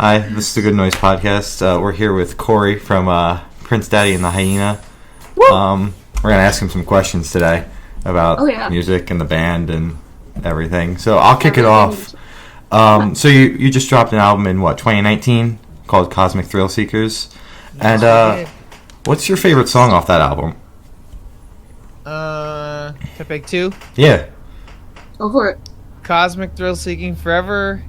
Hi, this is the Good Noise Podcast. We're here with Kory from Prince Daddy and the Hyena. We're going to ask him some questions today about music and the band and everything. So I'll kick it off. So you just dropped an album in, 2019 called Cosmic Thrill Seekers. And what's your favorite song off that album? To pick two? Yeah. Go for it. Cosmic Thrill Seeking Forever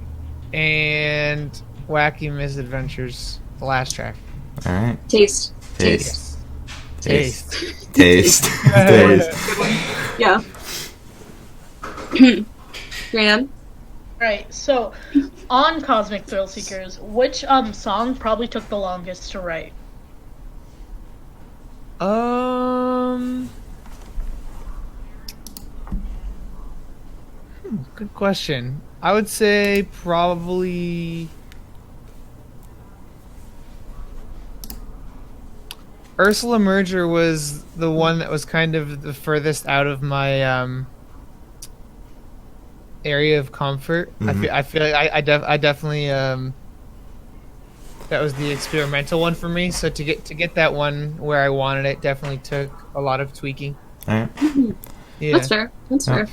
and Wacky Misadventures, the last track. All right. Taste. Yeah. Graham? Right, so on Cosmic Thrill Seekers, which song probably took the longest to write? Good question. I would say probably Ursula Merger was the one that was kind of the furthest out of my area of comfort. Mm-hmm. I feel like I definitely that was the experimental one for me. So to get that one where I wanted it definitely took a lot of tweaking. All right. Yeah. That's fair. That's fair.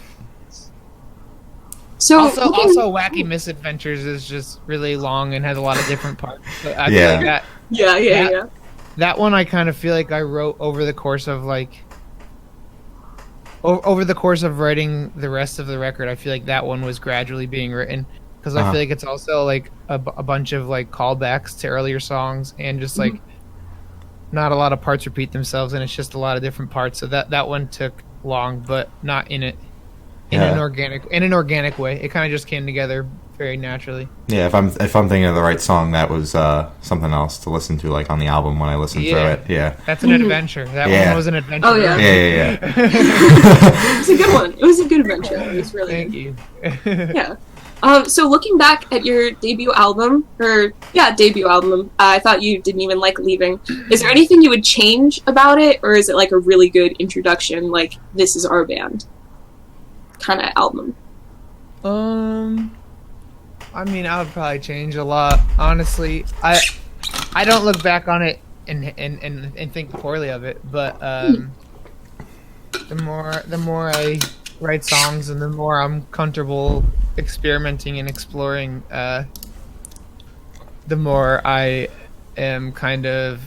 So also Wacky Misadventures is just really long and has a lot of different parts. But I feel like that. Yeah. That one I kind of feel like I wrote over the course of over the course of writing the rest of the record. I feel like that one was gradually being written because I feel like it's also like a bunch of like callbacks to earlier songs and just like not a lot of parts repeat themselves and it's just a lot of different parts. So that one took long, but not in an organic way. It kind of just came together very naturally. Yeah, if I'm thinking of the right song, that was something else to listen to, like on the album when I listened through it. Yeah, that's an adventure. That one was an adventure. Oh yeah. Yeah. It was a good one. It was a good adventure. It was really Thank you. Yeah. So looking back at your debut album, I thought you didn't even like Leaving. Is there anything you would change about it, or is it like a really good introduction, like this is our band kind of album? I mean, I would probably change a lot. Honestly, I don't look back on it and think poorly of it, but the more I write songs and the more I'm comfortable experimenting and exploring, the more I am kind of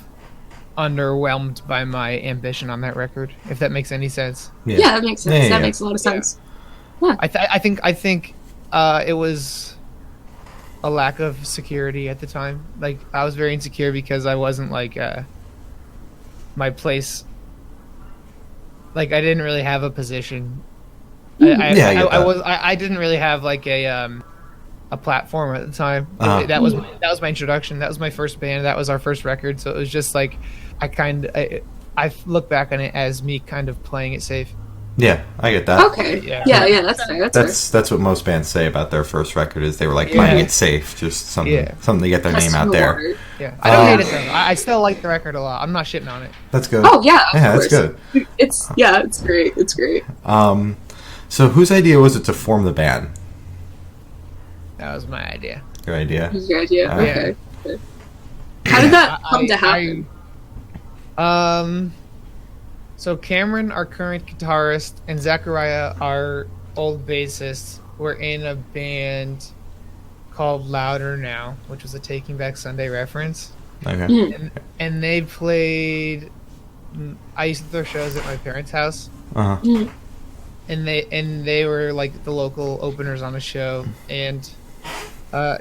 underwhelmed by my ambition on that record. If that makes any sense. Yeah, that makes sense. That makes a lot of sense. Yeah. I think it was a lack of security at the time. Like I was very insecure because I wasn't like my place. Like I didn't really have a position. I didn't really have like a platform at the time. That was my introduction. That was my first band. That was our first record. So it was just like I look back on it as me kind of playing it safe. Yeah, I get that. Okay. Yeah, that's fair. That's what most bands say about their first record is they were like playing it safe, just something to get their name out there. Yeah, I don't hate it though. I still like the record a lot. I'm not shitting on it. That's good. Oh yeah, of that's course. good. It's great. It's great. So whose idea was it to form the band? That was my idea. Your idea? It was your idea. Okay. Yeah. How did that come to happen? So Cameron, our current guitarist, and Zachariah, our old bassist, were in a band called Louder Now, which was a Taking Back Sunday reference. Okay. And they played. I used to throw shows at my parents' house. Uh-huh. And they were like the local openers on a show, and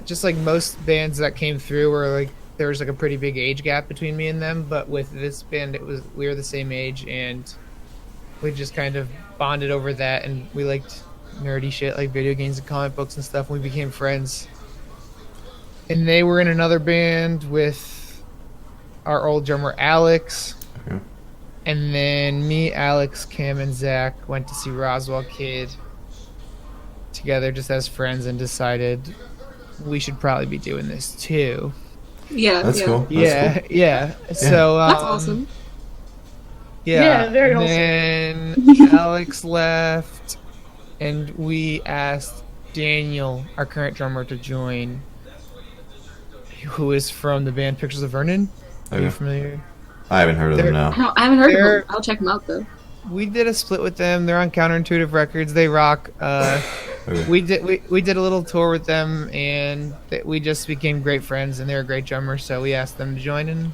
just like most bands that came through were like there was like a pretty big age gap between me and them, but with this band we were the same age and we just kind of bonded over that, and we liked nerdy shit like video games and comic books and stuff, and we became friends. And they were in another band with our old drummer Alex. Okay. And then me, Alex, Cam, and Zach went to see Roswell Kid together just as friends and decided we should probably be doing this too. Yeah, that's cool. That's cool. So that's awesome. Yeah, very awesome. awesome. Then Alex left, and we asked Daniel, our current drummer, to join who is from the band Pictures of Vernon. Are you familiar? I haven't heard of them now. I haven't heard of them. I'll check them out though. We did a split with them. They're on Counterintuitive Records. They rock. We did a little tour with them, and we just became great friends. And they're a great drummer, so we asked them to join, and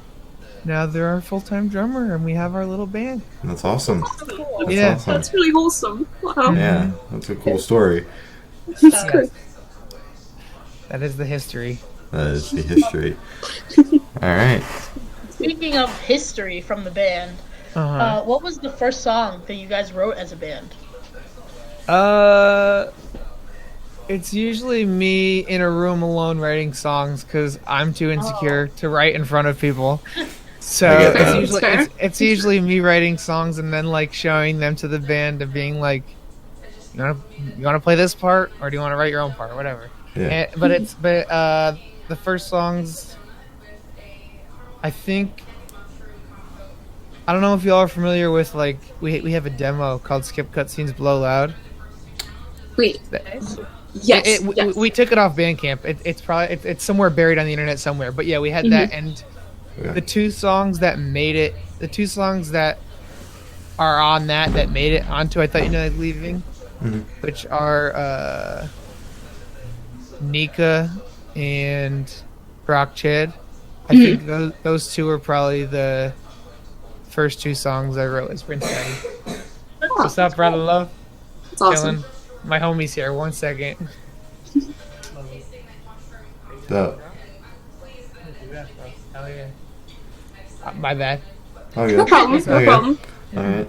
now they're our full-time drummer, and we have our little band. That's awesome. That's awesome. That's really wholesome. Wow. Yeah, that's a cool story. That's good. That is the history. That is the history. All right. Speaking of history from the band, what was the first song that you guys wrote as a band? It's usually me in a room alone writing songs because I'm too insecure to write in front of people. So it's usually me writing songs and then like showing them to the band and being like, you want to play this part or do you want to write your own part, whatever. Yeah. But the first songs, I think. I don't know if y'all are familiar with like we have a demo called Skip Cutscenes Blow Loud. Wait. Yes. We took it off Bandcamp. It's somewhere buried on the internet somewhere. But yeah, we had that, and the two songs that made it, the two songs that are on that made it onto I Thought You Knew I Was Leaving, which are Nika and Brock Chad. I think those two are probably the first two songs I wrote as Prince Daddy. What's up, brother love? It's awesome. Chilling. My homie's here. 1 second. Dope. Hell yeah. My bad. Okay. No problem. No problem. All right.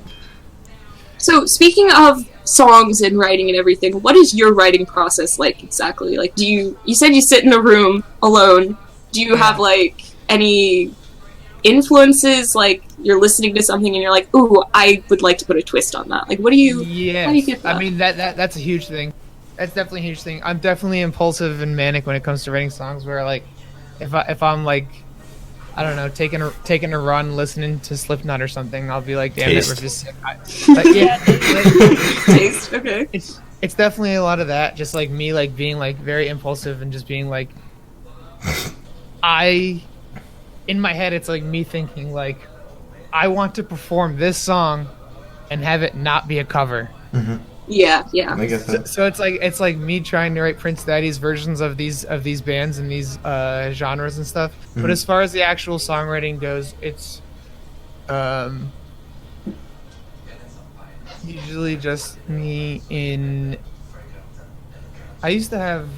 So, speaking of songs and writing and everything, what is your writing process like exactly? Like, you said you sit in a room alone. Do you have like any influences? Like, you're listening to something and you're like, "Ooh, I would like to put a twist on that." Like, what do you? Yeah. How do you get that? I mean, that's a huge thing. That's definitely a huge thing. I'm definitely impulsive and manic when it comes to writing songs. Where like, if I'm like, I don't know, taking a run, listening to Slipknot or something, I'll be like, damn, that riff is sick. Taste. Okay. It's definitely a lot of that. Just like me, like being like very impulsive and just being like, in my head, it's like me thinking like, I want to perform this song and have it not be a cover. Mm-hmm. Yeah. I guess that. So it's like me trying to write Prince Daddy's versions of these bands and these genres and stuff. Mm-hmm. But as far as the actual songwriting goes, it's usually just me in. I used to have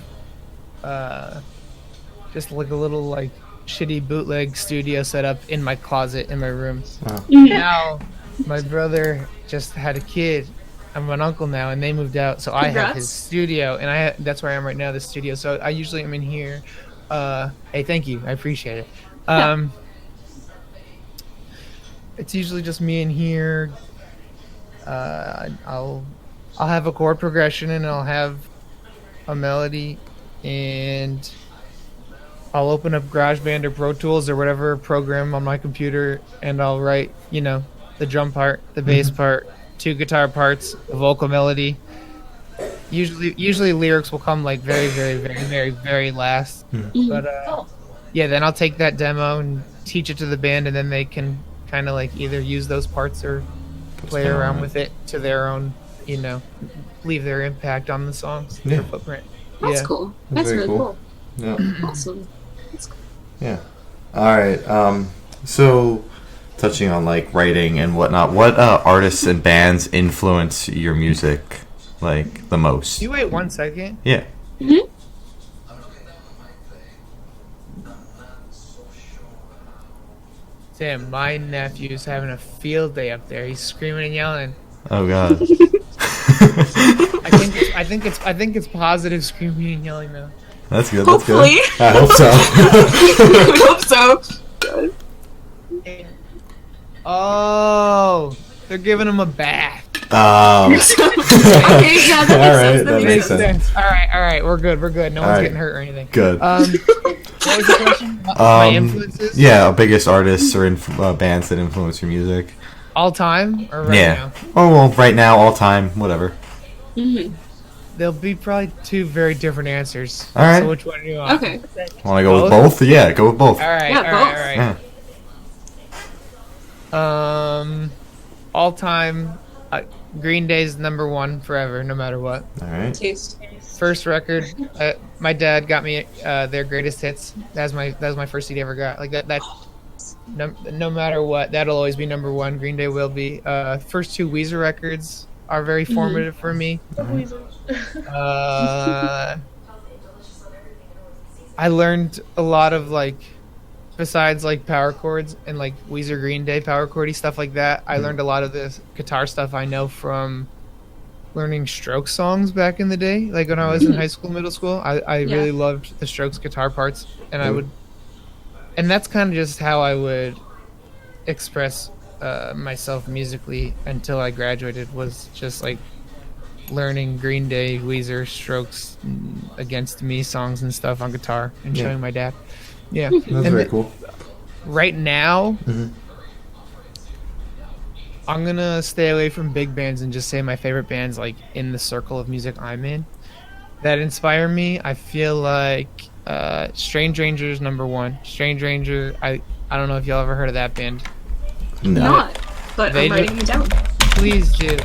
just like a little like shitty bootleg studio set up in my closet in my room. Wow. Now my brother just had a kid. I'm an uncle now, and they moved out, so I have his studio, and that's where I am right now, the studio. So I usually am in here. Hey, thank you, I appreciate it. It's usually just me in here. I'll have a chord progression, and I'll have a melody, and I'll open up GarageBand or Pro Tools or whatever program on my computer, and I'll write, the drum part, the bass part, 2 guitar parts, a vocal melody. Usually lyrics will come like very, very, very, very, very last. But then I'll take that demo and teach it to the band, and then they can kind of like either use those parts or play around with it to their own, leave their impact on the songs, their footprint. That's cool. That's really cool. Yeah. Awesome. That's cool. Yeah. All right. So, touching on like writing and whatnot, what artists and bands influence your music like the most? Can you wait 1 second? Yeah. Mm-hmm. Damn, my nephew's having a field day up there. He's screaming and yelling. Oh God. I think it's positive screaming and yelling though. That's good. Hopefully. That's good. I hope so. I hope so. Good. Oh, they're giving him a bath. Okay, yeah, that makes sense. All right, we're good. No one's getting hurt or anything. Good. What was the question? My influences? Yeah, biggest artists or bands that influence your music. All time or right now? Oh well, right now, all time, whatever. Mm-hmm. There'll be probably two very different answers. All right. So which one do you want? Okay. Want to go with both? Yeah, go with both. All right. Yeah, All right. Yeah. All time, Green Day's number one forever, no matter what. All right. Taste. First record, my dad got me their greatest hits. That was my first CD I ever got. Like that. No matter what, that'll always be number one. Green Day will be. First two Weezer records are very formative for me. I learned a lot of besides power chords and Weezer, Green Day, power chordy stuff like that. I learned a lot of this guitar stuff I know from learning Strokes songs back in the day. Like when I was in high school, middle school, I really loved the Strokes guitar parts, and and that's kind of just how I would express myself musically until I graduated, was just learning Green Day, Weezer, Strokes, Against Me songs and stuff on guitar and showing my dad. Yeah, that's very cool. Right now, I'm gonna stay away from big bands and just say my favorite bands in the circle of music I'm in that inspire me. I feel like Strange Ranger's number one. Strange Ranger, I don't know if y'all ever heard of that band. No. Not, but I'm writing it down. Please do.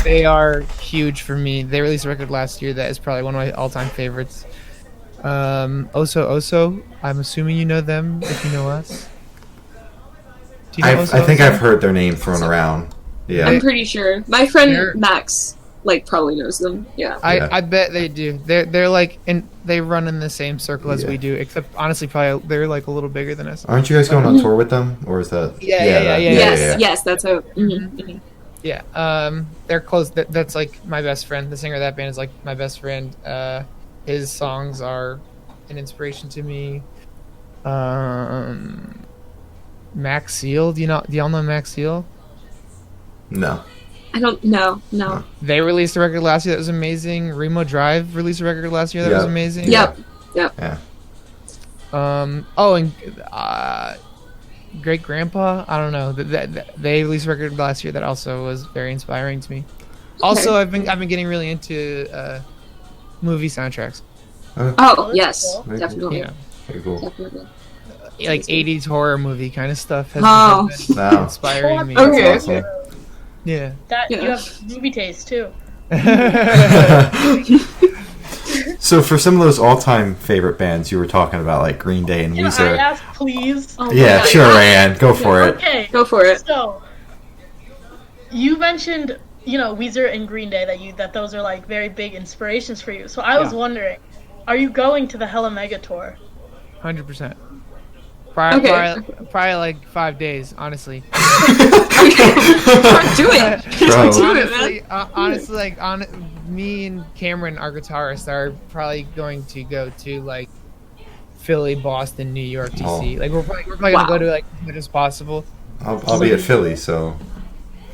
They are huge for me. They released a record last year that is probably one of my all-time favorites. Oso. I'm assuming you know them if you know us. Do you know I think I've heard their name thrown around. Yeah. I'm pretty sure. My friend Max probably knows them. Yeah. I bet they do. They're they run in the same circle as we do, except honestly probably they're a little bigger than us. Aren't you guys going on tour with them, or is that? Yes, that's how. Yeah. They're close. That's my best friend. The singer of that band is my best friend. His songs are an inspiration to me. Max Seal. Do y'all know Max Seal? No. I don't know. No. They released a record last year that was amazing. Remo Drive released a record last year that was amazing. Yep. Yeah. And Great Grandpa. I don't know. They released a record last year that also was very inspiring to me. Also, I've been getting really into movie soundtracks. Oh yes, cool. definitely. Yeah. Very cool. Definitely. 80s horror movie kind of stuff has been inspiring me. Okay. Awesome. Yeah. You have movie taste too. So for some of those all-time favorite bands you were talking about, Green Day and Weezer. Can I ask, please? Oh yeah, sure, Ryan. Go for it. Okay. Go for it. So, you mentioned, Weezer and Green Day that those are very big inspirations for you. So I was wondering, are you going to the Hella Mega tour? 100%. Probably 5 days, honestly. Do it. Do it, man. Honestly, me and Cameron, our guitarist, are probably going to go to Philly, Boston, New York, DC. We're probably gonna go to as much as possible. I'll be at Philly, so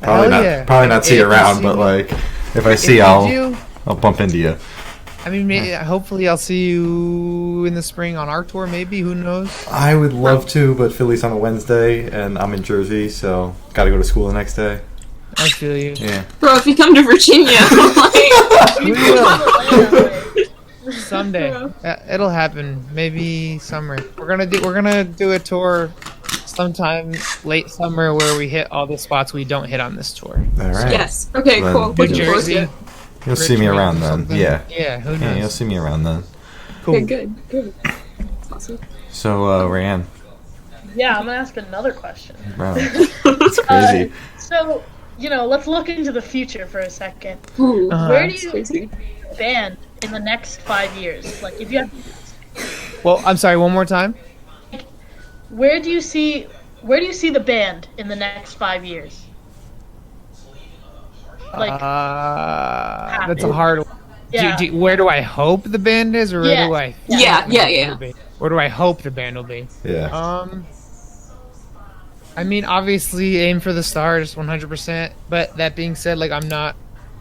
probably not see you around, but if I see, I'll bump into you. I mean, hopefully I'll see you in the spring on our tour, maybe. Who knows? I would love to, but Philly's on a Wednesday, and I'm in Jersey, so got to go to school the next day. I feel you. Yeah. Bro, if you come to Virginia, We will. Someday. It'll happen. Maybe summer. We're gonna do a tour sometime late summer where we hit all the spots we don't hit on this tour. All right. Yes. Okay, Then cool. New Looking forward to Jersey. it. You'll see me around then. Something. Yeah. Yeah, who knows? Yeah, you'll see me around then. Cool. Okay, good. That's awesome. So, Ryan. Yeah, I'm gonna ask another question. Wow. That's crazy. So, let's look into the future for a second. Ooh, Where do that's you crazy. see the band in the next 5 years? If you have, Well, I'm sorry, one more time? where do you see the band in the next 5 years? That's a hard one. Yeah. Where do I hope the band is, or where do I? Yeah. Where do I hope the band will be? Yeah. I mean, obviously, aim for the stars, 100%. But that being said,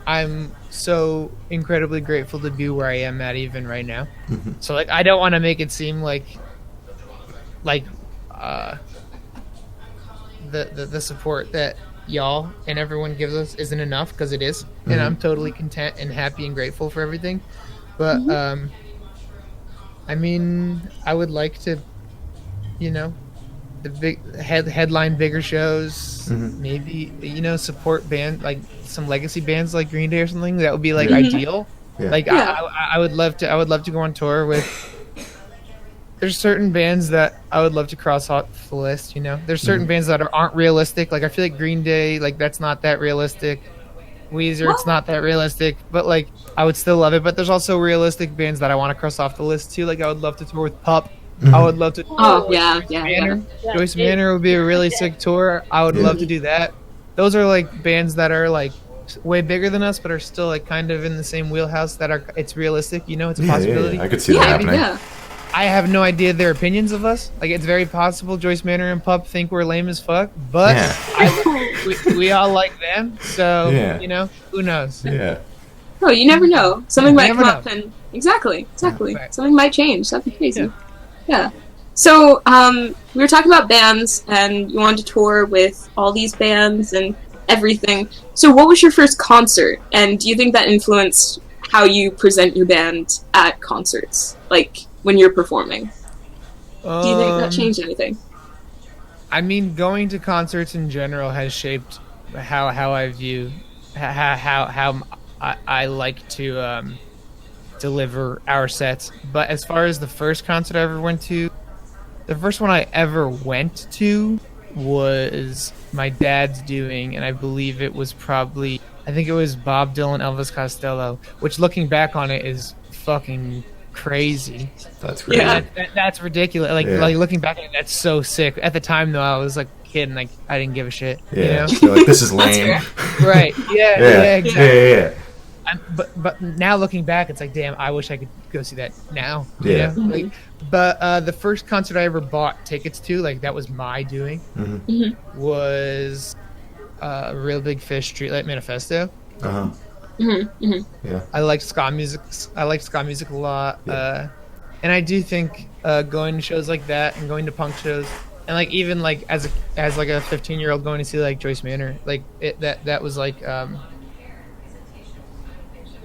I'm so incredibly grateful to be where I am at even right now. Mm-hmm. So I don't want to make it seem like the support that y'all and everyone gives us isn't enough, because it is, and I'm totally content and happy and grateful for everything. But I mean, I would like to, the big headline bigger shows, maybe support band like some legacy bands like Green Day or something. That would be like ideal. Yeah. Like I would love to. I would love to go on tour with. There's certain bands that I would love to cross off the list. There's certain bands that aren't realistic. Like I feel like Green Day, like that's not that realistic. Weezer, it's not that realistic, but like I would still love it. But there's also realistic bands that I want to cross off the list too. Like I would love to tour with Pup. I would love to. Joyce Manor would be a really sick tour. I would love to do that. Those are like bands that are like way bigger than us, but are still like kind of in the same wheelhouse. It's realistic. It's a possibility. I could see that happening. Yeah. I have no idea their opinions of us. Like it's very possible Joyce Manor and Pup think we're lame as fuck, but we all like them. So who knows? Yeah. Oh, you never know. Something might come up, and exactly. Right. Something might change. That'd be crazy. Yeah. So we were talking about bands, and you wanted to tour with all these bands and everything. So what was your first concert, and do you think that influenced how you present your band at concerts, like when you're performing? Do you think that changed anything? I mean, going to concerts in general has shaped how I view how I like to deliver our sets. But as far as the first concert I ever went to, the first one I ever went to was my dad's doing, and I believe it was Bob Dylan, Elvis Costello, which looking back on it is fucking crazy. That's crazy. Yeah, that's ridiculous. Like looking back at it, that's so sick. At the time though, I was like a kid and like I didn't give a shit. Yeah. You're like, this is lame. Right. Yeah, exactly. Yeah. But now looking back, it's like, damn, I wish I could go see that now. Yeah. But the first concert I ever bought tickets to, like that was my doing, was Real Big Fish Streetlight Manifesto. Yeah. I liked ska music. A lot. Yeah. And I do think going to shows like that and going to punk shows, and like even like as like a 15-year-old going to see like Joyce Manor, like that was like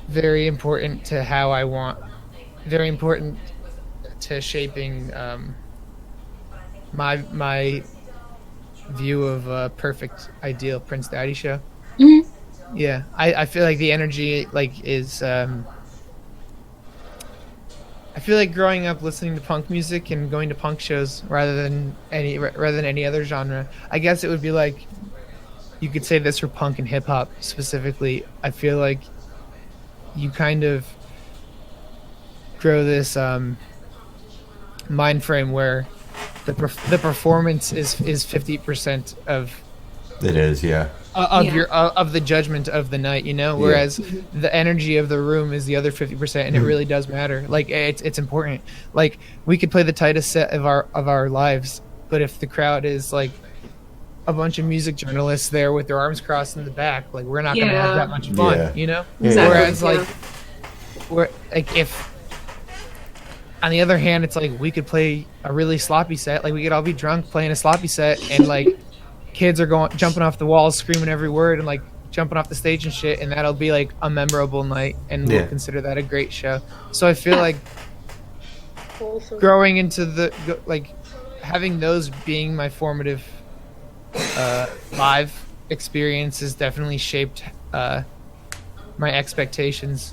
very important to how I want, very important to shaping my view of a perfect ideal Prince Daddy show. Yeah, I feel like the energy like is I feel like growing up listening to punk music and going to punk shows rather than any other genre. I guess it would be like you could say this for punk and hip hop specifically. I feel like you kind of grow this mind frame where the performance is 50% of it is, of the judgment of the night, whereas the energy of the room is the other 50%, and it really does matter. Like it's important. Like we could play the tightest set of our lives, but if the crowd is like a bunch of music journalists there with their arms crossed in the back, like we're not gonna have that much fun, Exactly. Whereas if on the other hand, it's like we could play a really sloppy set, like we could all be drunk playing a sloppy set, and like kids are jumping off the walls screaming every word and like jumping off the stage and shit, and that'll be like a memorable night, and we'll consider that a great show. So I feel like growing into like having those being my formative live experiences definitely shaped my expectations.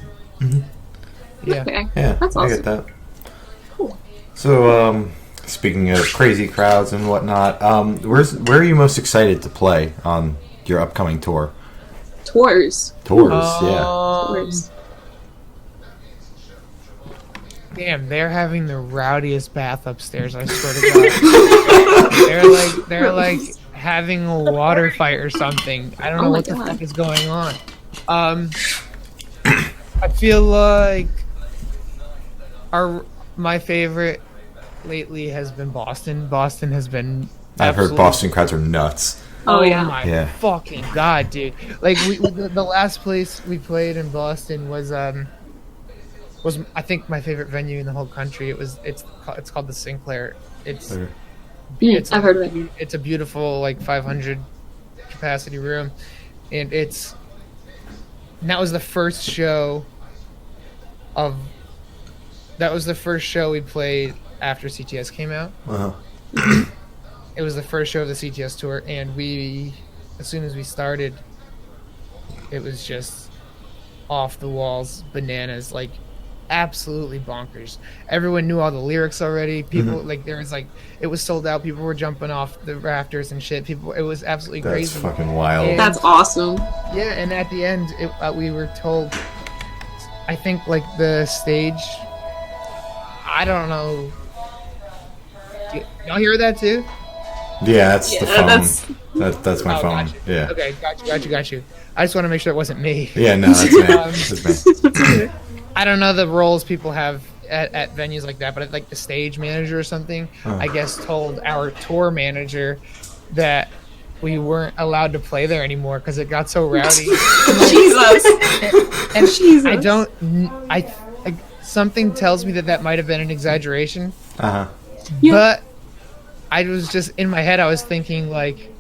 Yeah, that's awesome. I get that. Cool. So speaking of crazy crowds and whatnot, where are you most excited to play on your upcoming tour? Tours. Tours. Damn, they're having the rowdiest bath upstairs, I swear to God. they're like having a water fight or something. I don't know what the fuck is going on. I feel like my favorite lately has been Boston. Boston has been I've heard Boston crowds are nuts. Oh yeah. My fucking God, dude. Like the last place we played in Boston was I think my favorite venue in the whole country. It's called the Sinclair. I've heard of it. It's a beautiful like 500 capacity room, and that was the first show we played after CTS came out. Uh-huh. It was the first show of the CTS tour, and as soon as we started, it was just off the walls, bananas, like absolutely bonkers. Everyone knew all the lyrics already. People it was sold out. People were jumping off the rafters and shit. It was absolutely crazy. That's fucking wild. And, that's awesome. Yeah, and at the end, we were told, I think like the stage, I don't know. Y'all hear that too? Yeah, that's the phone. That's my phone. Gotcha. Yeah. Okay, got you. I just want to make sure it wasn't me. Yeah, no, that's me. I don't know the roles people have at venues like that, but like the stage manager or something, I guess told our tour manager that we weren't allowed to play there anymore because it got so rowdy. Jesus. And Jesus. Something tells me that might have been an exaggeration. Uh-huh. Yeah. But I was just in my head. I was thinking like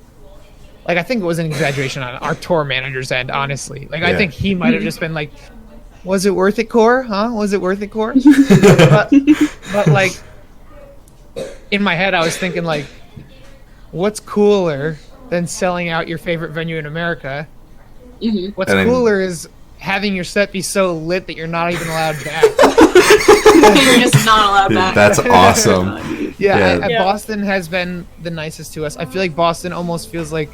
I think it was an exaggeration on our tour manager's end. Honestly, I think he might have just been like, "Was it worth it, Core? Huh? Was it worth it, Core?" but like in my head, I was thinking like, "What's cooler than selling out your favorite venue in America? Mm-hmm. What's cooler is having your set be so lit that you're not even allowed back." You're just not allowed back. That's awesome. Yeah. Boston has been the nicest to us. I feel like Boston almost feels like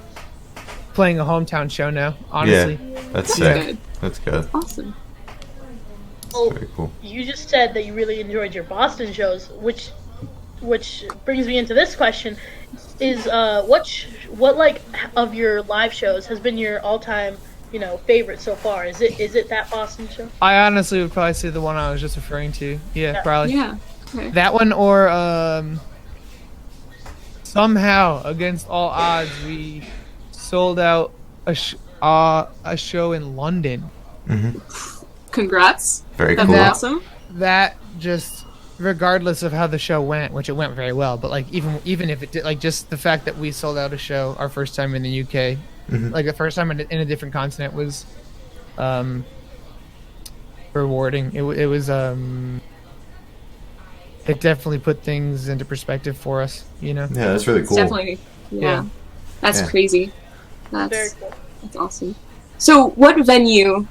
playing a hometown show now, honestly. Yeah, that's sick. Good. That's good. Awesome. Well, very cool. You just said that you really enjoyed your Boston shows, which brings me into this question: is what like of your live shows has been your all-time favorite so far? Is it that Boston show? I honestly would probably say the one I was just referring to. Yeah. Probably. Yeah. Okay. That one, or somehow against all odds we sold out a show in London. Mm-hmm. Congrats. Very cool. That's awesome. That just, regardless of how the show went, which it went very well, but like even if it did, like just the fact that we sold out a show our first time in the UK, like the first time in a different continent was rewarding. It was it definitely put things into perspective for us, Yeah, that's really cool. Definitely. Yeah. That's crazy. Very cool. That's awesome. So what venue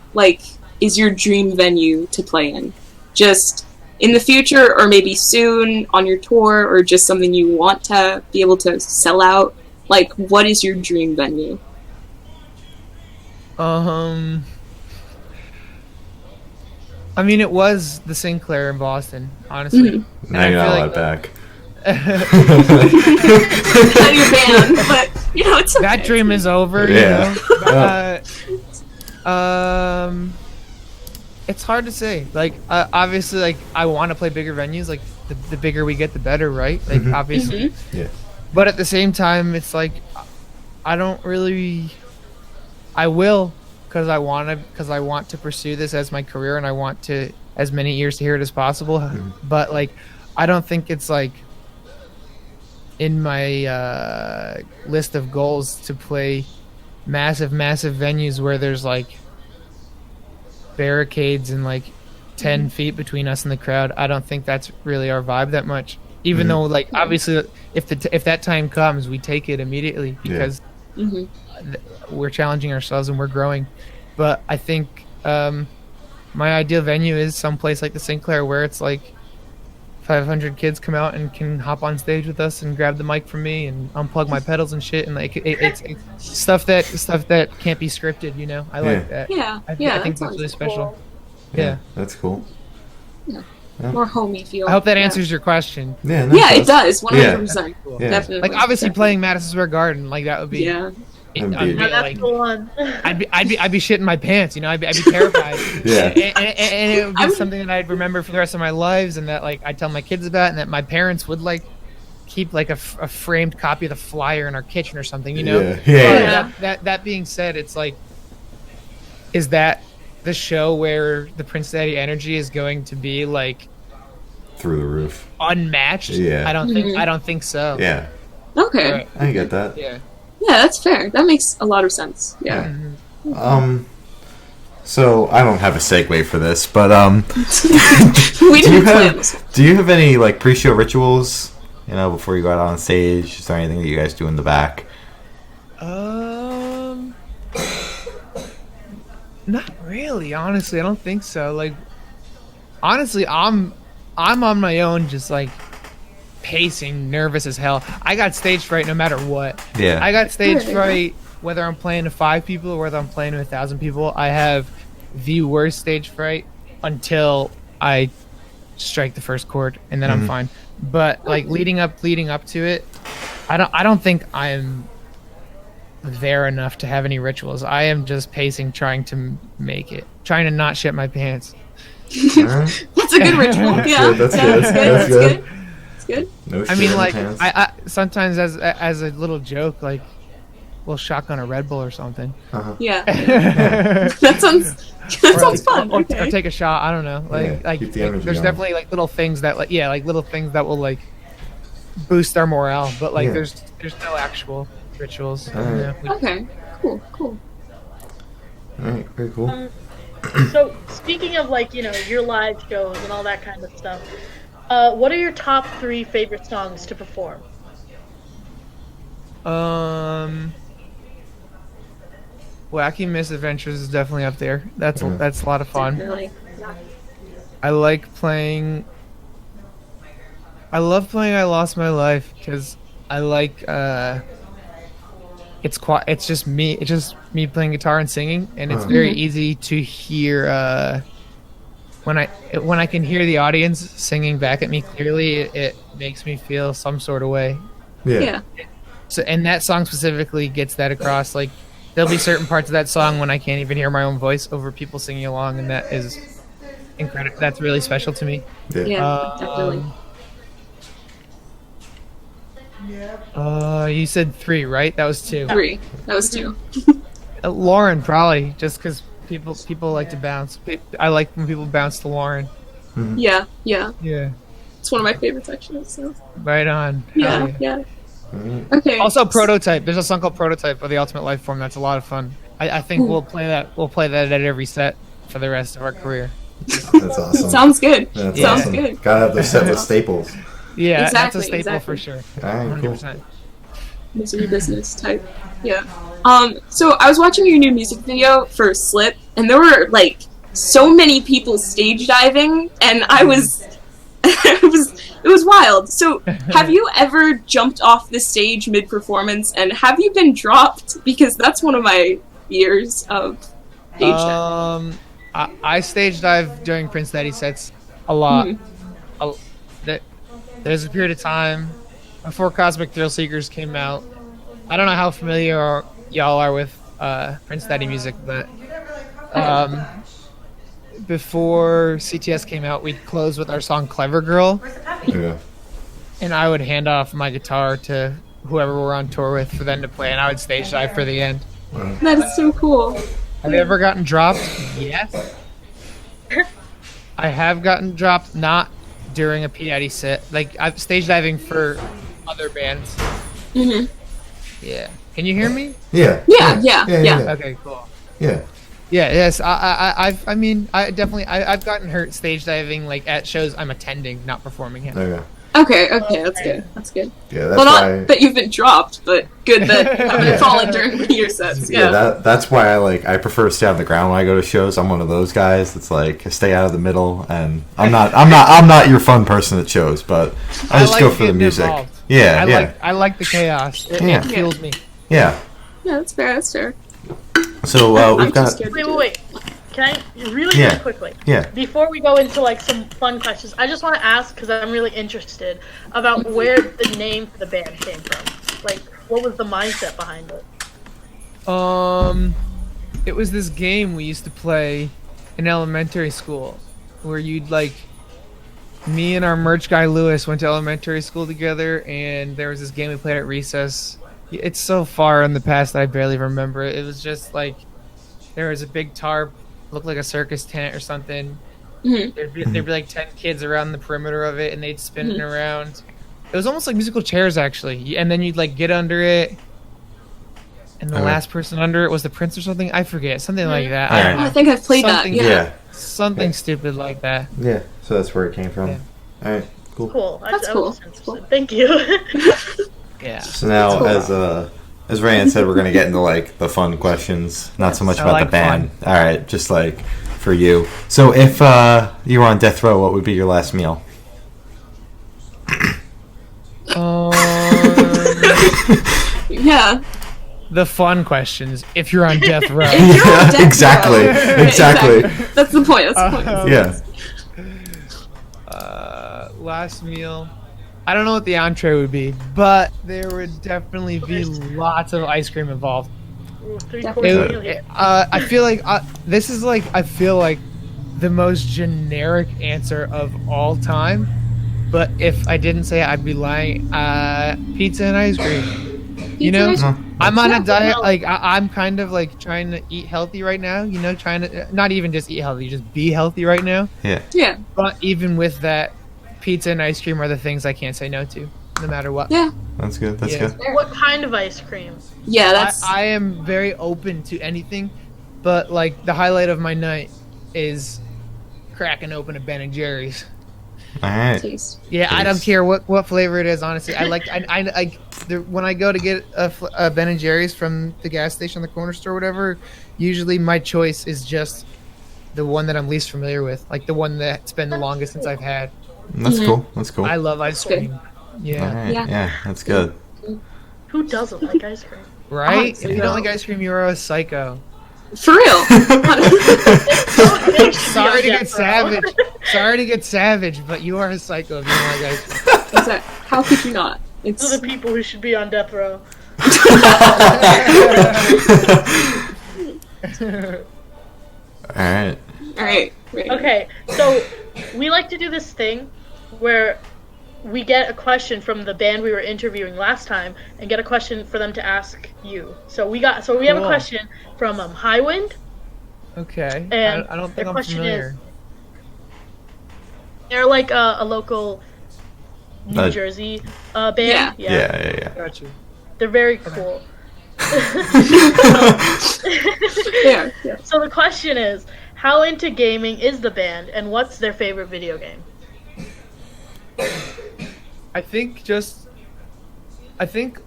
is your dream venue to play in? Just in the future, or maybe soon on your tour, or just something you want to be able to sell out? Like, what is your dream venue? I mean, it was the Sinclair in Boston, honestly. Mm-hmm. Now you're not allowed back. Not your band, but it's okay. That dream is over. Yeah. It's hard to say. Like, obviously, like I want to play bigger venues. Like, the bigger we get, the better, right? Like, obviously. Mm-hmm. Yeah. But at the same time, it's like I don't really. I will, because I want to pursue this as my career, and I want to as many ears to hear it as possible. Mm-hmm. But like, I don't think it's like in my list of goals to play massive venues where there's like barricades and like 10 feet between us and the crowd. I don't think that's really our vibe that much. Even though, like, obviously, if that time comes, we take it immediately because we're challenging ourselves and we're growing. But I think my ideal venue is someplace like the Sinclair where it's like 500 kids come out and can hop on stage with us and grab the mic from me and unplug my pedals and shit, and like it's stuff that can't be scripted. I like that. I think that's really special. Cool. Yeah, that's cool. Yeah. More homey feel. I hope that answers your question. Yeah, it does. 100%. Yeah. Definitely. Like, obviously playing Madison Square Garden, like, that would be. Yeah. That's the one. I'd be shitting my pants, I'd be terrified. Yeah. And it would be something that I'd remember for the rest of my lives, and that like I'd tell my kids about, and that my parents would like keep like a framed copy of the flyer in our kitchen or something, Yeah. That being said, it's like, is that the show where the Prince Daddy energy is going to be like through the roof, unmatched? Yeah. I don't think so. Okay. I get that. Yeah. Yeah, that's fair. That makes a lot of sense. Yeah. So I don't have a segue for this, but do you have any like pre-show rituals? You know, before you go out on stage, is there anything that you guys do in the back? Not really. Honestly, I don't think so. Like, honestly, I'm on my own, just like pacing, nervous as hell. I got stage fright no matter what. Yeah. I got stage fright whether I'm playing to 5 people or whether I'm playing to 1,000 people. I have the worst stage fright until I strike the first chord, and then I'm fine. But like leading up to it, I don't think I'm there enough to have any rituals. I am just pacing, trying to make it, trying to not shit my pants. That's a good ritual. Yeah, that's good. That's good. No, I mean, like, I sometimes as a little joke, like, we'll shotgun a Red Bull or something. Yeah. that sounds fun. Or take a shot. I don't know. Like there's going. Definitely like little things that little things that will like boost our morale. But like there's no actual rituals. Okay. Cool. All right. Very cool. So speaking of like your live shows and all that kind of stuff, what are your top 3 favorite songs to perform? Wacky Misadventures is definitely up there. That's a lot of fun. Definitely. I love playing I Lost My Life because I like it's just me playing guitar and singing, and it's very easy to hear when I can hear the audience singing back at me clearly. It makes me feel some sort of way. Yeah. So, and that song specifically gets that across. Like, there'll be certain parts of that song when I can't even hear my own voice over people singing along, and that is incredible. That's really special to me. Yeah, definitely. You said 3, right? That was 2. 3. That was 2. Lauren, probably, just because people like to bounce. I like when people bounce to Lauren. Yeah. It's one of my favorites, actually. So. Right on. Yeah. Okay. Also, Prototype. There's a song called Prototype of the Ultimate Life Form. That's a lot of fun. I think we'll play that. We'll play that at every set for the rest of our career. That's awesome. Sounds good. That's Sounds awesome. good. Gotta have those set with staples. Yeah, exactly, that's a staple for sure. All right, 100%. Misery business type. Yeah. So I was watching your new music video for Slip, and there were like so many people stage diving, and I was it was wild. So have you ever jumped off the stage mid-performance, and have you been dropped? Because that's one of my fears of stage diving. I stage dive during Prince Daddy sets a lot. There's a period of time before Cosmic Thrill Seekers came out. I don't know how familiar y'all are with Prince Daddy music, but before CTS came out, we'd close with our song Clever Girl. Yeah. And I would hand off my guitar to whoever we're on tour with for them to play, and I would stage dive for the end. That is so cool. Have you ever gotten dropped? Yes. I have gotten dropped, not during a P Daddy set. Like, I'm stage diving for other bands. Mm-hmm. Yeah. Can you hear me? Yeah. Okay, cool. Yeah. Yeah, yes. I've gotten hurt stage diving, like, at shows I'm attending, not performing at. Okay, that's good. Yeah, that's not that you've been dropped, but good that you haven't fallen during your sets. Yeah, that's why I prefer to stay on the ground when I go to shows. I'm one of those guys that's like stay out of the middle, and I'm not your fun person at shows, but I just go for the music. Involved. Yeah, I like the chaos. It fuels me. Yeah. Yeah, that's fair. So we've got. Wait. Can I really quickly? Yeah. Before we go into like some fun questions, I just want to ask because I'm really interested about where the name for the band came from. Like, what was the mindset behind it? It was this game we used to play in elementary school, where you'd like. Me and our merch guy Lewis went to elementary school together, and there was this game we played at recess. It's so far in the past that I barely remember it. It was just like there was a big tarp. Looked like a circus tent or something. Mm-hmm. There'd be like 10 kids around the perimeter of it, and they'd spin it around. It was almost like musical chairs, actually. And then you'd like get under it, and the last person under it was the prince or something. I forget, something like that. I think I've played that. Yeah, something stupid like that. Yeah, so that's where it came from. Yeah. All right, cool. Cool. That's cool. Thank you. Yeah. So now, as Ryan said, we're gonna get into like the fun questions, not so much about the band. Fun. All right, just like for you. So if you were on death row, what would be your last meal? Yeah. The fun questions. If you're on death row. Exactly. That's the point. Yeah. Last meal. I don't know what the entree would be, but there would definitely be lots of ice cream involved. I feel like this is like the most generic answer of all time. But if I didn't say it, I'd be lying. Pizza and ice cream. I'm on a diet. Like I'm kind of like trying to eat healthy right now. Trying to not even just eat healthy, just be healthy right now. Yeah. But even with that, pizza and ice cream are the things I can't say no to, no matter what. Yeah. That's good. That's good. What kind of ice cream? Yeah, that's. I am very open to anything, but like the highlight of my night is cracking open a Ben and Jerry's. All right. Yeah, I don't care what flavor it is. Honestly, when I go to get a Ben and Jerry's from the gas station, the corner store, whatever. Usually, my choice is just the one that I'm least familiar with, like the one that's been the longest since I've had. That's cool. That's cool. I love ice cream. Yeah. All right. Yeah, that's good. Who doesn't like ice cream? Right? If you don't like ice cream, you are a psycho. For real. Sorry to get savage. Sorry to get savage, but you are a psycho if you don't like ice cream. How could you not? Those are the people who should be on death row. All right. Okay, so we like to do this thing where we get a question from the band we were interviewing last time and get a question for them to ask you. So we have a question from Highwind. Okay. And I don't think I'm familiar. They're like a local New Jersey band. Yeah. Got you. They're very cool. Yeah. So the question is, how into gaming is the band, and what's their favorite video game? I think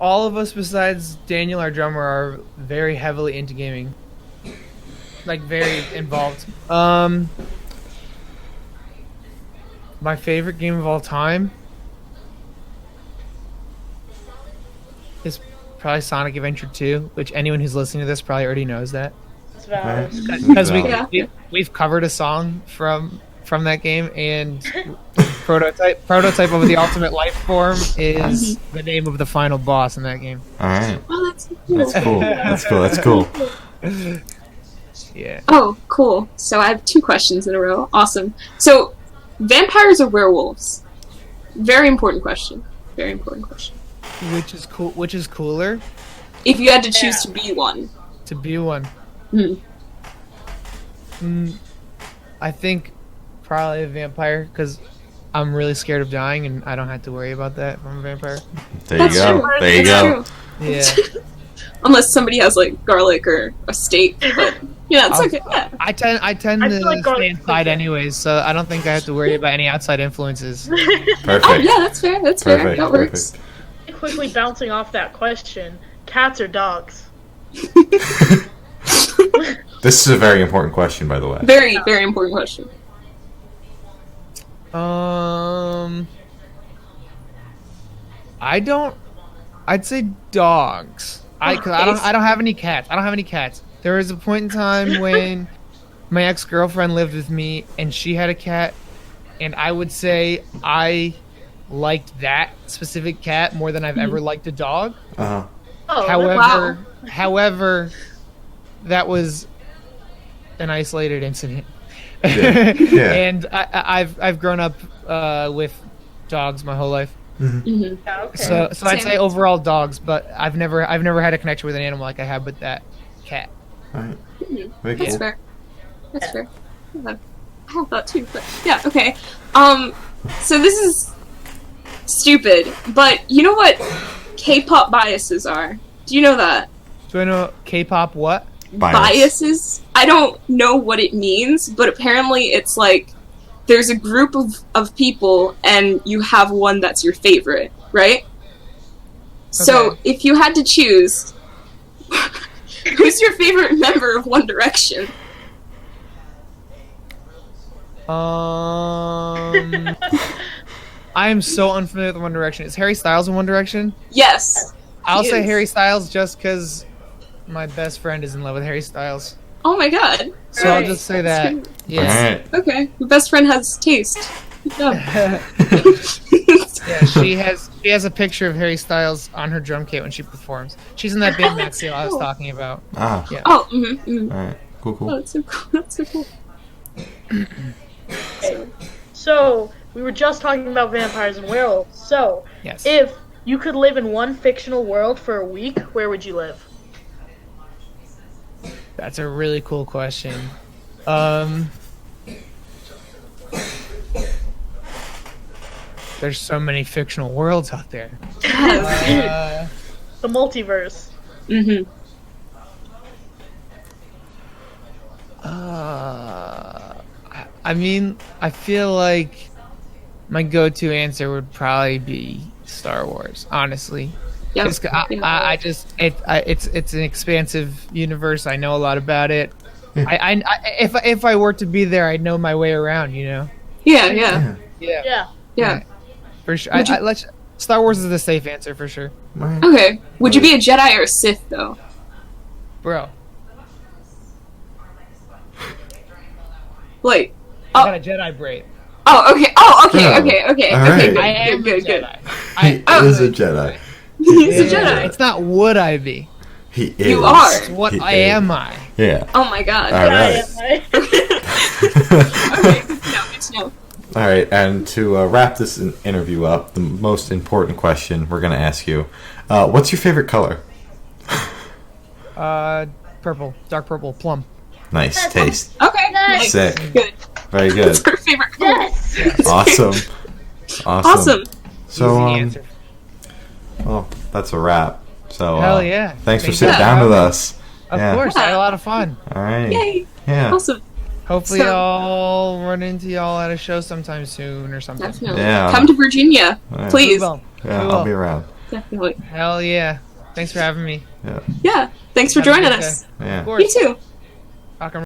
all of us besides Daniel, our drummer, are very heavily into gaming. Like very involved. My favorite game of all time is probably Sonic Adventure 2, which anyone who's listening to this probably already knows that. It's valid. Because we've covered a song from that game, and prototype of the ultimate life form is the name of the final boss in that game. All right. Oh, that's cool. That's cool. Yeah. Oh, cool. So I have 2 questions in a row. Awesome. So, vampires or werewolves? Very important question. Which is cool. Which is cooler? If you had to choose to be one. To be one. I think probably a vampire, because I'm really scared of dying, and I don't have to worry about that if I'm a vampire. There you go. Yeah. Unless somebody has like garlic or a steak, but it's okay. Yeah. I tend to stay inside anyways, so I don't think I have to worry about any outside influences. Perfect. Oh yeah, that's fair. That works. Quickly bouncing off that question, cats or dogs? This is a very important question, by the way. Very, very important question. I'd say dogs. I don't have any cats. There was a point in time when my ex-girlfriend lived with me and she had a cat, and I would say I liked that specific cat more than I've ever liked a dog. Uh-huh. However, that was an isolated incident. Yeah. And I've grown up with dogs my whole life. Yeah, okay. So I'd say overall dogs, but I've never had a connection with an animal like I have with that cat. All right. Very That's cool. fair. That's fair. Yeah. I have that too, but yeah, okay. So this is stupid, but you know what K-pop biases are? Do you know that? Do I know K-pop what? Biases. I don't know what it means, but apparently it's like there's a group of people and you have one that's your favorite, right? Okay. So if you had to choose, who's your favorite member of One Direction? I am so unfamiliar with One Direction. Is Harry Styles in One Direction? Yes. I'll say Harry Styles just because my best friend is in love with Harry Styles. Oh my god. So I'll just say that. Yeah. Right. Okay. Your best friend has taste. Good job. Yeah, she has a picture of Harry Styles on her drum kit when she performs. She's in that band Maxie I was talking about. Ah. Yeah. Oh, mm-hmm. Alright. Cool. Oh, that's so cool. That's so cool. Okay. So, we were just talking about vampires and werewolves. So, yes. If you could live in one fictional world for a week, where would you live? That's a really cool question. There's so many fictional worlds out there. The multiverse. Mm-hmm. I mean, I feel like my go-to answer would probably be Star Wars, honestly. Yep. It's an expansive universe. I know a lot about it. If I were to be there, I'd know my way around. You know. Yeah. For sure. Star Wars is the safe answer for sure. Okay. Would you be a Jedi or a Sith though? Bro. Like. I got a Jedi braid. Oh, okay. Okay. Right. I am good. He is a Jedi. He's a Jedi. It's not would I be. He is. You are. It's what am I. Yeah. Oh my god. All right. Okay, good to know. All right, and to wrap this interview up, the most important question we're going to ask you: what's your favorite color? Purple, dark purple, plum. Nice taste. Okay. Nice. Sick. Good. Very good. That's her favorite color. Yes. Awesome. So, Easy answer. well, that's a wrap. So, Hell yeah. Thanks for sitting down with us. Of course, I had a lot of fun. All right. Yay. Yeah. Awesome. Hopefully I'll run into y'all at a show sometime soon or something. Definitely. Yeah. Come to Virginia, please. Yeah, I'll be around. Definitely. Hell yeah. Thanks for having me. Yeah. Thanks for joining us. Yeah. Of course. Me too. Rock and